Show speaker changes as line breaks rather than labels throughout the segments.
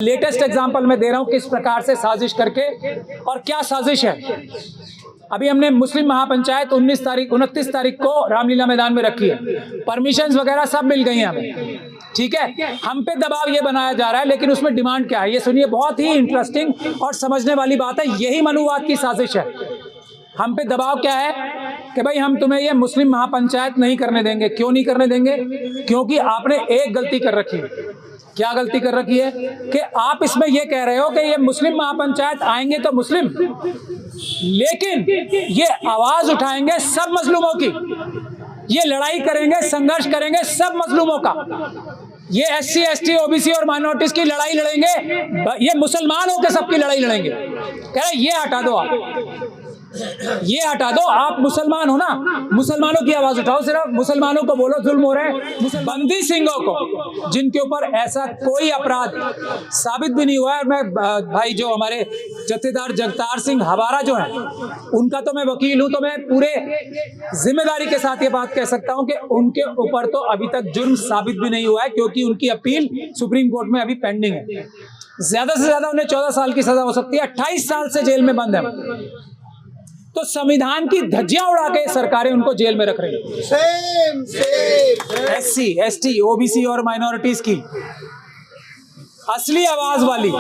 Latest example मैं दे रहा हूं किस प्रकार से साजिश करके, और क्या साजिश है। अभी हमने मुस्लिम महापंचायत 29 तारीख को रामलीला मैदान में रखी है। परमिशंस वगैरह सब मिल गई हैं हमें, ठीक है। हम पे दबाव ये बनाया जा रहा है, लेकिन उसमें डिमांड क्या है ये सुनिए। बहुत ही इंटरेस्टिंग और समझने वाली बात है, यही मनुवाद की साजिश है। हम पे दबाव क्या है कि भाई हम तुम्हें ये मुस्लिम महापंचायत नहीं करने देंगे। क्यों नहीं करने देंगे? क्योंकि आपने एक गलती कर रखी है। क्या गलती कर रखी है कि आप इसमें यह कह रहे हो कि ये मुस्लिम महापंचायत आएंगे तो मुस्लिम, लेकिन ये आवाज उठाएंगे सब मजलूमों की, ये लड़ाई करेंगे, संघर्ष करेंगे सब मजलूमों का। ये एससी, एसटी, ओबीसी और माइनॉरिटीज की लड़ाई लड़ेंगे, ये मुसलमान होकर सबकी लड़ाई लड़ेंगे। कह रहे ये हटा दो, आप ये हटा दो। आप मुसलमान हो ना, मुसलमानों की आवाज उठाओ, सिर्फ मुसलमानों को बोलो जुल्म हो रहे हैं। बंदी सिंहों को, जिनके ऊपर ऐसा कोई अपराध साबित भी नहीं हुआ है, मैं भाई जो हमारे जत्थेदार जगतार सिंह हवारा जो है उनका तो मैं वकील हूं, तो मैं पूरे जिम्मेदारी के साथ ये बात कह सकता हूं कि उनके ऊपर तो अभी तक जुर्म साबित भी नहीं हुआ है, क्योंकि उनकी अपील सुप्रीम कोर्ट में अभी पेंडिंग है। ज्यादा से ज्यादा उन्हें 14 साल की सजा हो सकती है, 28 साल से जेल में बंद है। तो संविधान की धज्जियां उड़ा के सरकारें उनको जेल में रख रही हैं। एससी, एसटी, ओबीसी और माइनॉरिटीज की असली आवाज वाली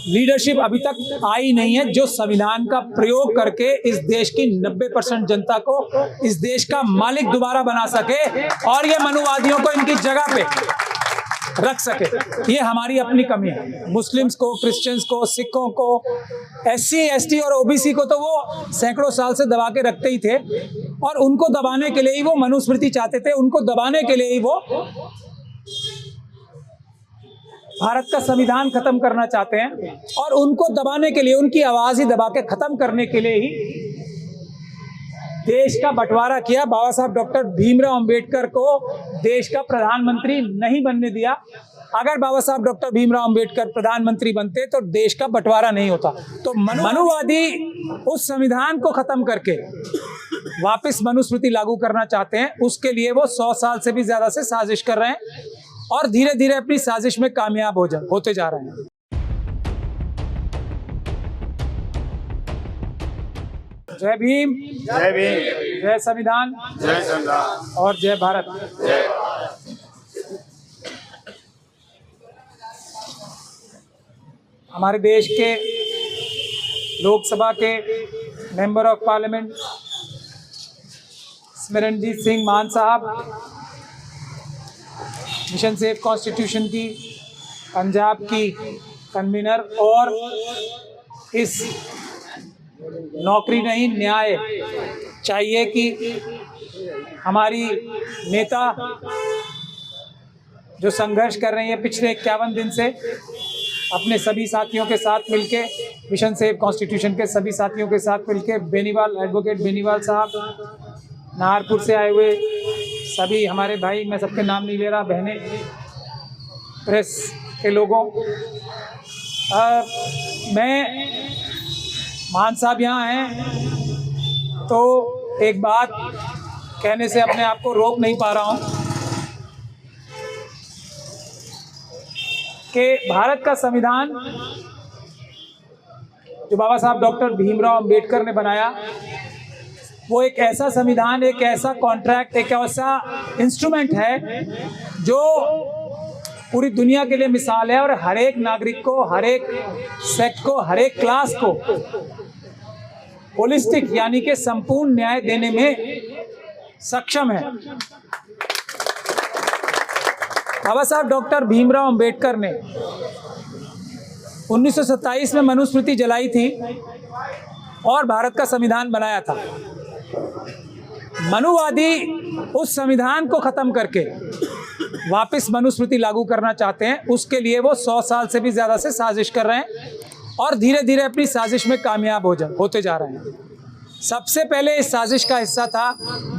लीडरशिप अभी तक आई नहीं है, जो संविधान का प्रयोग करके इस देश की 90% जनता को इस देश का मालिक दोबारा बना सके और ये मनुवादियों को इनकी जगह पे रख सके। ये हमारी अपनी कमी है। मुस्लिम्स को, क्रिश्चियंस को, सिखों को, एससी, एसटी और ओबीसी को तो वो सैकड़ों साल से दबा के रखते ही थे, और उनको दबाने के लिए ही वो मनुस्मृति चाहते थे, उनको दबाने के लिए ही वो भारत का संविधान खत्म करना चाहते हैं, और उनको दबाने के लिए, उनकी आवाज ही दबा के खत्म करने के लिए ही देश का बंटवारा किया। बाबा साहब डॉक्टर भीमराव अंबेडकर को देश का प्रधानमंत्री नहीं बनने दिया। अगर बाबा साहब डॉक्टर भीमराव अंबेडकर प्रधानमंत्री बनते तो देश का बंटवारा नहीं होता। तो मनुवादी उस संविधान को खत्म करके वापस मनुस्मृति लागू करना चाहते हैं। उसके लिए वो 100 साल से भी ज्यादा से साजिश कर रहे हैं, और धीरे धीरे अपनी साजिश में कामयाब होते जा रहे हैं। जय भीम,
जय भीम,
जय संविधान,
जय संविधान
और जय भारत।
जय।
हमारे देश के लोकसभा के मेंबर ऑफ पार्लियामेंट स्मरणजीत सिंह मान साहब, मिशन सेफ कॉन्स्टिट्यूशन की पंजाब की कन्वीनर, और इस नौकरी नहीं न्याय चाहिए कि हमारी नेता जो संघर्ष कर रही है पिछले 51 दिन से, अपने सभी साथियों के साथ मिलके, मिशन सेफ कॉन्स्टिट्यूशन के सभी साथियों के साथ मिलके, बेनीवाल, एडवोकेट बेनीवाल साहब, नाहरपुर से आए हुए सभी हमारे भाई, मैं सबके नाम नहीं ले रहा, बहनें, प्रेस के लोगों, मैं मान साहब यहाँ हैं तो एक बात कहने से अपने आप को रोक नहीं पा रहा हूँ कि भारत का संविधान जो बाबा साहब डॉक्टर भीमराव अंबेडकर ने बनाया, वो एक ऐसा संविधान, एक ऐसा कॉन्ट्रैक्ट, एक ऐसा इंस्ट्रूमेंट है जो पूरी दुनिया के लिए मिसाल है, और हर एक नागरिक को, हर एक सेक्ट को, हर एक क्लास को होलिस्टिक यानी कि संपूर्ण न्याय देने में सक्षम है। बाबा साहब डॉक्टर भीमराव अंबेडकर ने 1927 में मनुस्मृति जलाई थी और भारत का संविधान बनाया था। मनुवादी उस संविधान को खत्म करके वापस मनुस्मृति लागू करना चाहते हैं। उसके लिए वो 100 साल से भी ज्यादा से साजिश कर रहे हैं, और धीरे धीरे अपनी साजिश में कामयाब होते जा रहे हैं। सबसे पहले इस साजिश का हिस्सा था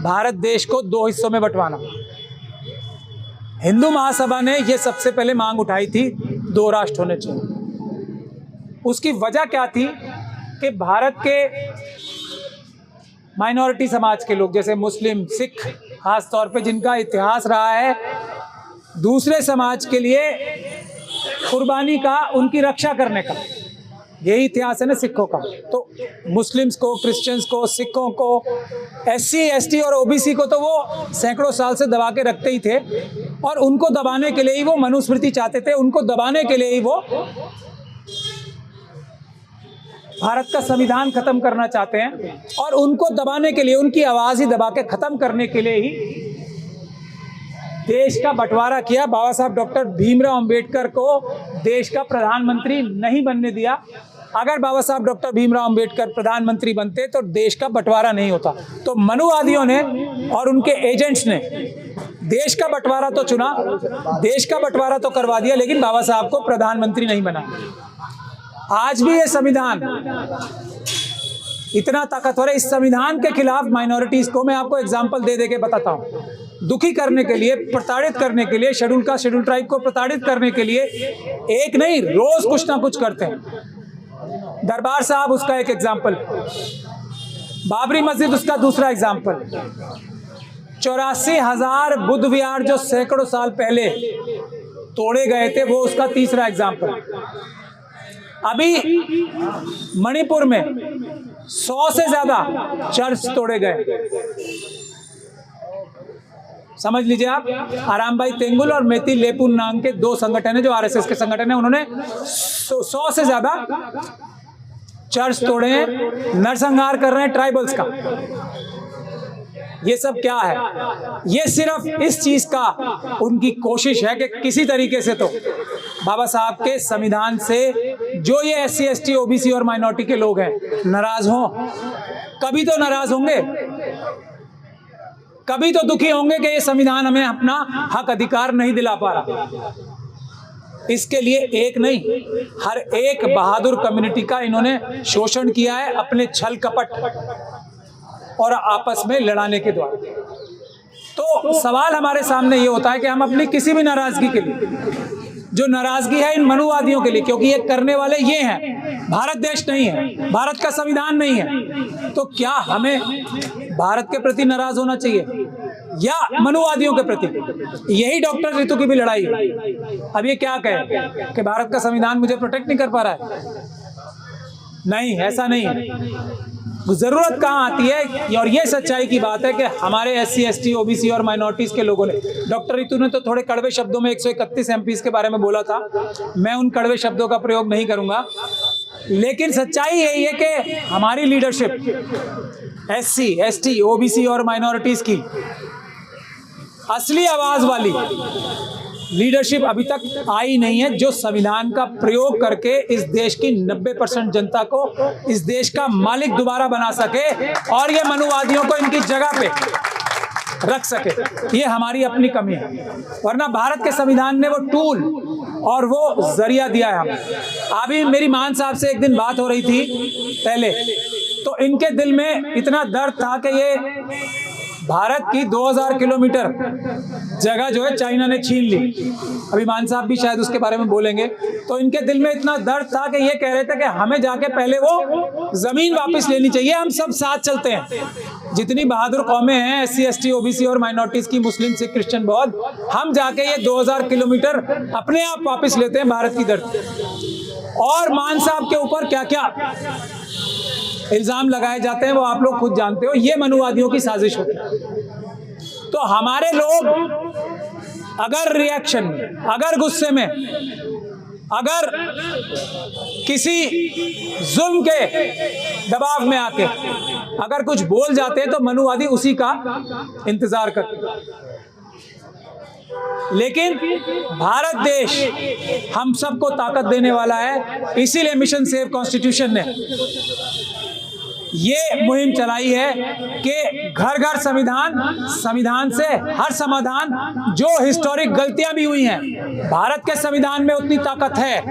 भारत देश को 2 हिस्सों में बंटवाना। हिंदू महासभा ने यह सबसे पहले मांग उठाई थी, 2 राष्ट्र होने चाहिए। उसकी वजह क्या थी कि भारत के माइनॉरिटी समाज के लोग, जैसे मुस्लिम, सिख, खास तौर पे जिनका इतिहास रहा है दूसरे समाज के लिए कुर्बानी का, उनकी रक्षा करने का, यही इतिहास है ना सिखों का। तो मुस्लिम्स को, क्रिश्चियंस को, सिखों को, SC ST और OBC को तो वो सैकड़ों साल से दबा के रखते ही थे, और उनको दबाने के लिए ही वो मनुस्मृति चाहते थे, उनको दबाने के लिए ही वो भारत का संविधान खत्म करना चाहते हैं, और उनको दबाने के लिए, उनकी आवाज ही दबा के खत्म करने के लिए ही देश का बंटवारा किया। बाबा साहब डॉक्टर भीमराव अंबेडकर को देश का प्रधानमंत्री नहीं बनने दिया। अगर बाबा साहब डॉक्टर भीमराव अंबेडकर प्रधानमंत्री बनते तो देश का बंटवारा नहीं होता। तो मनुवादियों ने और उनके एजेंट्स ने देश का बंटवारा तो चुना, देश का बंटवारा तो करवा दिया, लेकिन बाबा साहब को प्रधानमंत्री नहीं बनाया। आज भी ये संविधान इतना ताकतवर है, इस संविधान के खिलाफ माइनॉरिटीज को मैं आपको एग्जाम्पल दे दे के बताता हूँ, दुखी करने के लिए, प्रताड़ित करने के लिए, शेड्यूल कास्ट शेड्यूल ट्राइब को प्रताड़ित करने के लिए एक नहीं, रोज कुछ ना कुछ करते हैं। दरबार साहब उसका एक एग्जाम्पल, बाबरी मस्जिद उसका दूसरा एग्जाम्पल, 84,000 बुद्ध विहार जो सैकड़ों साल पहले तोड़े गए थे वो उसका तीसरा एग्जाम्पल। अभी मणिपुर में 100 से ज्यादा चर्च तोड़े गए। समझ लीजिए आप, आरामबाई तेंगुल और मेती लेपू नाम के दो संगठन है जो RSS के संगठन है, उन्होंने 100 से ज्यादा चर्च तोड़े हैं, नरसंहार कर रहे हैं ट्राइबल्स का। ये सब क्या है? ये सिर्फ इस चीज का उनकी कोशिश है कि किसी तरीके से तो बाबा साहब के संविधान से जो ये SC ST OBC और माइनॉरिटी के लोग हैं नाराज हों। कभी तो नाराज होंगे, कभी तो दुखी होंगे कि ये संविधान हमें अपना हक अधिकार नहीं दिला पा रहा। इसके लिए एक नहीं, हर एक बहादुर कम्युनिटी का इन्होंने शोषण किया है अपने छल कपट और आपस में लड़ाने के द्वारा। तो सवाल हमारे सामने ये होता है कि हम अपनी किसी भी नाराजगी के लिए, जो नाराजगी है इन मनुवादियों के लिए, क्योंकि ये करने वाले ये हैं, भारत देश नहीं है, भारत का संविधान नहीं है, तो क्या हमें भारत के प्रति नाराज होना चाहिए या मनुवादियों के प्रति? यही डॉक्टर रितु की भी लड़ाई है। अब ये क्या कहे कि भारत का संविधान मुझे प्रोटेक्ट नहीं कर पा रहा है? नहीं, ऐसा नहीं है। जरूरत कहाँ आती है, और ये सच्चाई की बात है कि हमारे SC ST OBC और माइनॉरिटीज के लोगों ने, डॉक्टर रितु ने तो थोड़े कड़वे शब्दों में 131 MPs के बारे में बोला था, मैं उन कड़वे शब्दों का प्रयोग नहीं करूंगा, लेकिन सच्चाई यही है कि हमारी लीडरशिप SC ST OBC और माइनॉरिटीज की असली आवाज वाली लीडरशिप अभी तक आई नहीं है, जो संविधान का प्रयोग करके इस देश की 90% जनता को इस देश का मालिक दोबारा बना सके और ये मनुवादियों को इनकी जगह पे रख सके। ये हमारी अपनी कमी है, वरना भारत के संविधान ने वो टूल और वो जरिया दिया है हमें। अभी मेरी मान साहब से एक दिन बात हो रही थी पहले, तो इनके दिल में इतना दर्द था कि ये भारत की 2000 किलोमीटर जगह जो है चाइना ने छीन ली। अभी मान साहब भी शायद उसके बारे में बोलेंगे। तो इनके दिल में इतना दर्द था कि ये कह रहे थे कि हमें जाके पहले वो जमीन वापस लेनी चाहिए, हम सब साथ चलते हैं। जितनी बहादुर कौमें हैं SC ST OBC और माइनॉरिटीज की, मुस्लिम सिख क्रिश्चियन बौद्ध, हम जाके ये 2000 किलोमीटर अपने आप वापस लेते हैं भारत की धरती। और मान साहब के ऊपर क्या क्या इल्जाम लगाए जाते हैं वो आप लोग खुद जानते हो, ये मनुवादियों की साजिश होती है। तो हमारे लोग अगर रिएक्शन में, अगर गुस्से में, अगर किसी जुल्म के दबाव में आके अगर कुछ बोल जाते हैं तो मनुवादी उसी का इंतजार करते हैं। लेकिन भारत देश हम सबको ताकत देने वाला है, इसीलिए मिशन सेव कॉन्स्टिट्यूशन ने ये मुहिम चलाई है कि घर घर संविधान, संविधान से हर समाधान। जो हिस्टोरिक गलतियां भी हुई हैं, भारत के संविधान में उतनी ताकत है।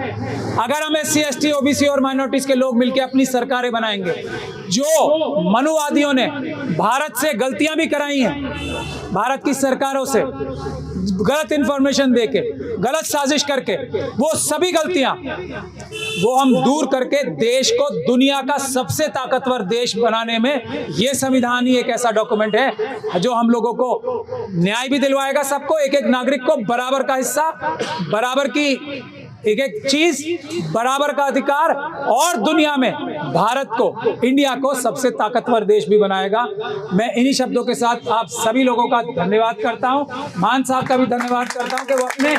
अगर हम SC ST OBC और माइनॉरिटीज के लोग मिलकर अपनी सरकारें बनाएंगे, जो मनुवादियों ने भारत से गलतियां भी कराई हैं, भारत की सरकारों से गलत इंफॉर्मेशन देके, गलत साजिश करके, वो सभी गलतियां वो हम दूर करके देश को दुनिया का सबसे ताकतवर देश बनाने में ये संविधान ही एक ऐसा डॉक्यूमेंट है जो हम लोगों को न्याय भी दिलवाएगा, सबको, एक एक नागरिक को बराबर का हिस्सा, बराबर की एक एक चीज बराबर का अधिकार, और दुनिया में भारत को, इंडिया को सबसे ताकतवर देश भी बनाएगा। मैं इन्हीं शब्दों के साथ आप सभी लोगों का धन्यवाद करता हूं। मान साहब का भी धन्यवाद करता हूं कि वो अपने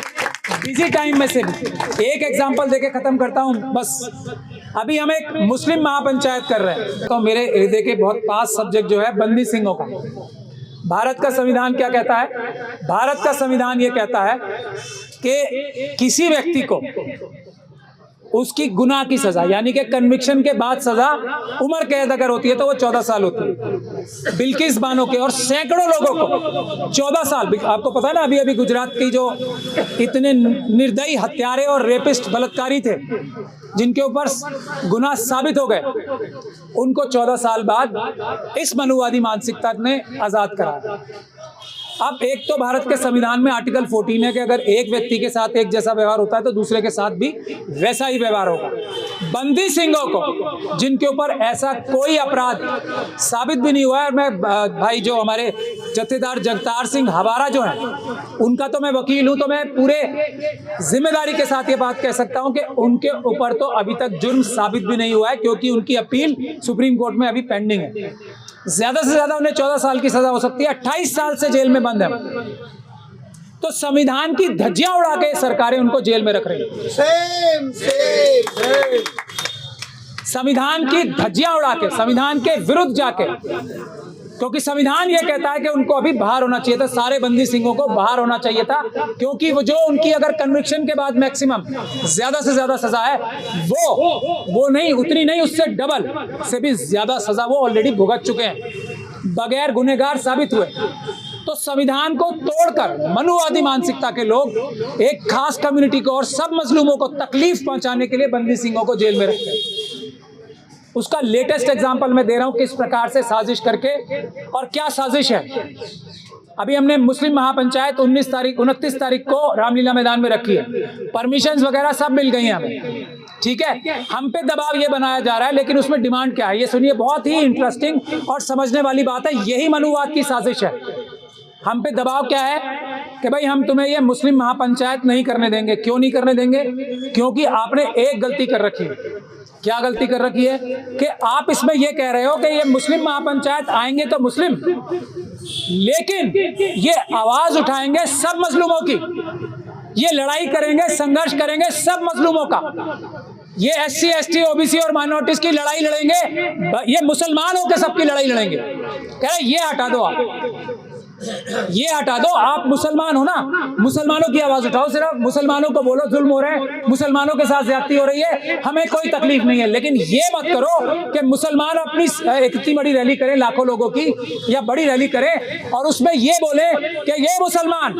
बिजी टाइम में से भी एक एग्जाम्पल देके खत्म करता हूं। बस अभी हम एक मुस्लिम महापंचायत कर रहे हैं, तो मेरे हृदय के बहुत पास सब्जेक्ट जो है बंदी सिंहों का। भारत का संविधान क्या कहता है? भारत का संविधान ये कहता है कि किसी व्यक्ति को उसकी गुनाह की सजा, यानी कि कन्विक्शन के बाद सजा, उम्र कैद अगर होती है तो वो 14 साल होती है। बिल्किस बानो के और सैकड़ों लोगों को 14 साल, आपको पता है ना, अभी अभी गुजरात की जो इतने निर्दयी हत्यारे और रेपिस्ट बलात्कारी थे जिनके ऊपर गुनाह साबित हो गए, उनको 14 साल बाद इस मनुवादी मानसिकता ने आजाद करा। अब एक तो भारत के संविधान में आर्टिकल 14 है कि अगर एक व्यक्ति के साथ एक जैसा व्यवहार होता है तो दूसरे के साथ भी वैसा ही व्यवहार होगा। बंदी सिंहों को, जिनके ऊपर ऐसा कोई अपराध साबित भी नहीं हुआ है, और मैं भाई जो हमारे जत्थेदार जगतार सिंह हवारा जो हैं, उनका तो मैं वकील हूं, तो मैं पूरे जिम्मेदारी के साथ ये बात कह सकता हूं कि उनके ऊपर तो अभी तक जुर्म साबित भी नहीं हुआ है, क्योंकि उनकी अपील सुप्रीम कोर्ट में अभी पेंडिंग है। ज्यादा से ज्यादा उन्हें 14 साल की सजा हो सकती है, 28 साल से जेल में बंद है। तो संविधान की धज्जियां उड़ा के सरकारें उनको जेल में रख रही हैं। संविधान की धज्जियां उड़ा के, संविधान के विरुद्ध जाके, क्योंकि संविधान ये कहता है कि उनको अभी बाहर होना चाहिए था, सारे बंदी सिंहों को बाहर होना चाहिए था, क्योंकि वो जो उनकी अगर कन्विक्शन के बाद मैक्सिमम ज्यादा से ज्यादा सजा है, वो नहीं, उतनी नहीं, उससे डबल से भी ज्यादा सजा वो ऑलरेडी भुगत चुके हैं, बगैर गुनहगार साबित हुए। तो संविधान को तोड़कर मनुवादी मानसिकता के लोग एक खास कम्युनिटी को और सब मजलूमों को तकलीफ पहुंचाने के लिए बंदी सिंहों को जेल में रखते हैं। उसका लेटेस्ट एग्जाम्पल मैं दे रहा हूं किस प्रकार से साजिश करके, और क्या साजिश है। अभी हमने मुस्लिम महापंचायत 29 तारीख को रामलीला मैदान में रखी है। परमिशंस वगैरह सब मिल गई हैं हमें, ठीक है। हम पे दबाव ये बनाया जा रहा है, लेकिन उसमें डिमांड क्या है ये सुनिए, बहुत ही इंटरेस्टिंग और समझने वाली बात है। यही मनुवाद की साजिश है। हम पे दबाव क्या है कि भाई हम तुम्हें ये मुस्लिम महापंचायत नहीं करने देंगे। क्यों नहीं करने देंगे? क्योंकि आपने एक गलती कर रखी है। क्या गलती कर रखी है कि आप इसमें यह कह रहे हो कि ये मुस्लिम महापंचायत आएंगे तो मुस्लिम, लेकिन ये आवाज उठाएंगे सब मजलूमों की, ये लड़ाई करेंगे, संघर्ष करेंगे सब मजलूमों का। ये SC ST OBC और माइनॉरिटीज की लड़ाई लड़ेंगे, ये मुसलमानों के सबकी लड़ाई लड़ेंगे। कह रहे ये हटा दो, आप ये हटा दो, आप मुसलमान हो ना, मुसलमानों की आवाज उठाओ, सिर्फ मुसलमानों को बोलो जुल्म हो रहे हैं, मुसलमानों के साथ ज्यादती हो रही है, हमें कोई तकलीफ नहीं है। लेकिन ये मत करो कि मुसलमान अपनी एक इतनी बड़ी रैली करें लाखों लोगों की, या बड़ी रैली करें और उसमें ये बोले कि ये मुसलमान,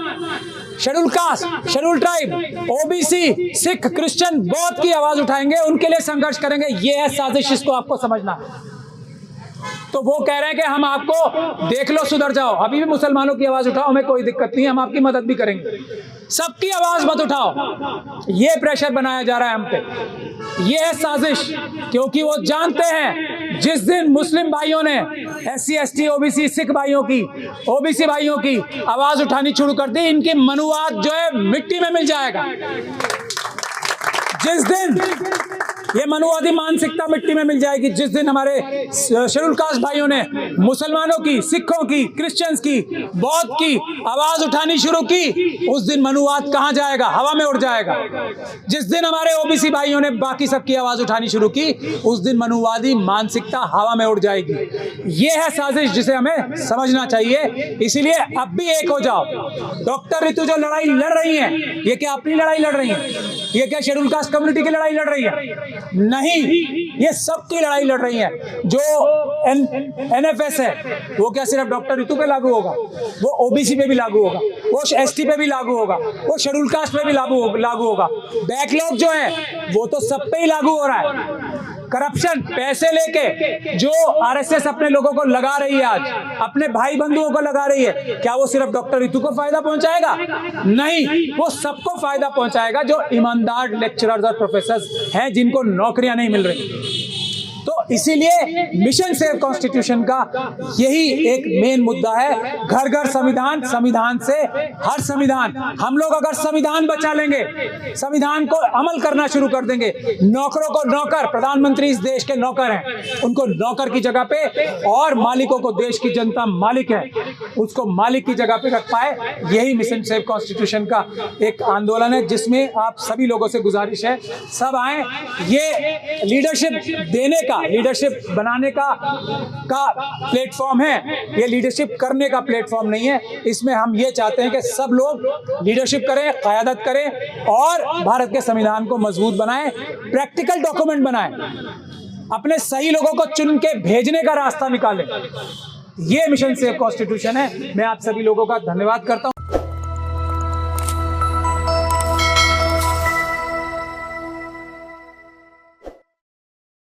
schedule caste, schedule tribe, OBC, Sikh, Christian, बौद्ध की आवाज उठाएंगे, उनके लिए संघर्ष करेंगे। ये है साजिश, इसको आपको समझना। तो वो कह रहे हैं कि हम आपको देख लो सुधर जाओ, अभी भी मुसलमानों की आवाज उठाओ, हमें कोई दिक्कत नहीं, हम आपकी मदद भी करेंगे, सबकी आवाज मत उठाओ। ये प्रेशर बनाया जा रहा है हम पे। ये है साजिश, क्योंकि वो जानते हैं जिस दिन मुस्लिम भाइयों ने SC ST OBC सिख भाइयों की, OBC भाइयों की आवाज उठानी शुरू कर दी, इनकी मनुवाद जो है मिट्टी में मिल जाएगा। जिस दिन ये मनुवादी मानसिकता मिट्टी में मिल जाएगी, जिस दिन हमारे शेड्यूल कास्ट भाइयों ने मुसलमानों की, सिखों की, क्रिश्चियंस की, बौद्ध की आवाज उठानी शुरू की, उस दिन मनुवाद कहां जाएगा? हवा में उड़ जाएगा। जिस दिन हमारे OBC भाइयों ने बाकी सबकी आवाज उठानी शुरू की, उस दिन मनुवादी मानसिकता हवा में उड़ जाएगी। ये है साजिश जिसे हमें समझना चाहिए। इसीलिए अब भी एक हो जाओ। डॉक्टर रितु जो लड़ाई लड़ रही है, ये क्या अपनी लड़ाई लड़ रही है? ये क्या शेड्यूल कास्ट कम्युनिटी की लड़ाई लड़ रही है? नहीं, ये सबकी लड़ाई लड़ रही है। जो NFS है वो क्या सिर्फ डॉक्टर रितु पे लागू होगा? वो OBC पे भी लागू होगा, वो ST पे भी लागू होगा, वो शेड्यूल कास्ट पे भी लागू होगा। बैकलॉग जो है वो तो सब पे ही लागू हो रहा है। करप्शन, पैसे लेके जो RSS अपने लोगों को लगा रही है, आज अपने भाई बंधुओं को लगा रही है, क्या वो सिर्फ डॉक्टर रितु को फायदा पहुंचाएगा? नहीं, वो सबको फायदा पहुंचाएगा जो ईमानदार लेक्चरर्स और प्रोफेसर्स हैं जिनको नौकरियां नहीं मिल रही। तो इसीलिए मिशन सेव कॉन्स्टिट्यूशन का यही एक मेन मुद्दा है, घर घर संविधान, संविधान से हर संविधान। हम लोग अगर संविधान बचा लेंगे, संविधान को अमल करना शुरू कर देंगे, नौकरों को नौकर, प्रधानमंत्री इस देश के नौकर हैं, उनको नौकर की जगह पे, और मालिकों को, देश की जनता मालिक है, उसको मालिक की जगह पे रख पाए, यही मिशन सेव कॉन्स्टिट्यूशन का एक आंदोलन है, जिसमें आप सभी लोगों से गुजारिश है सब आए। ये लीडरशिप देने का, लीडरशिप बनाने का प्लेटफॉर्म है, ये लीडरशिप करने का प्लेटफॉर्म नहीं है। इसमें हम ये चाहते हैं कि सब लोग लीडरशिप करें, क़यादत करें और भारत के संविधान को मजबूत बनाएं, प्रैक्टिकल डॉक्यूमेंट बनाएं, अपने सही लोगों को चुन के भेजने का रास्ता निकालें। ये मिशन सेव कॉन्स्टिट्यूशन है। मैं आप सभी लोगों का धन्यवाद करता हूं।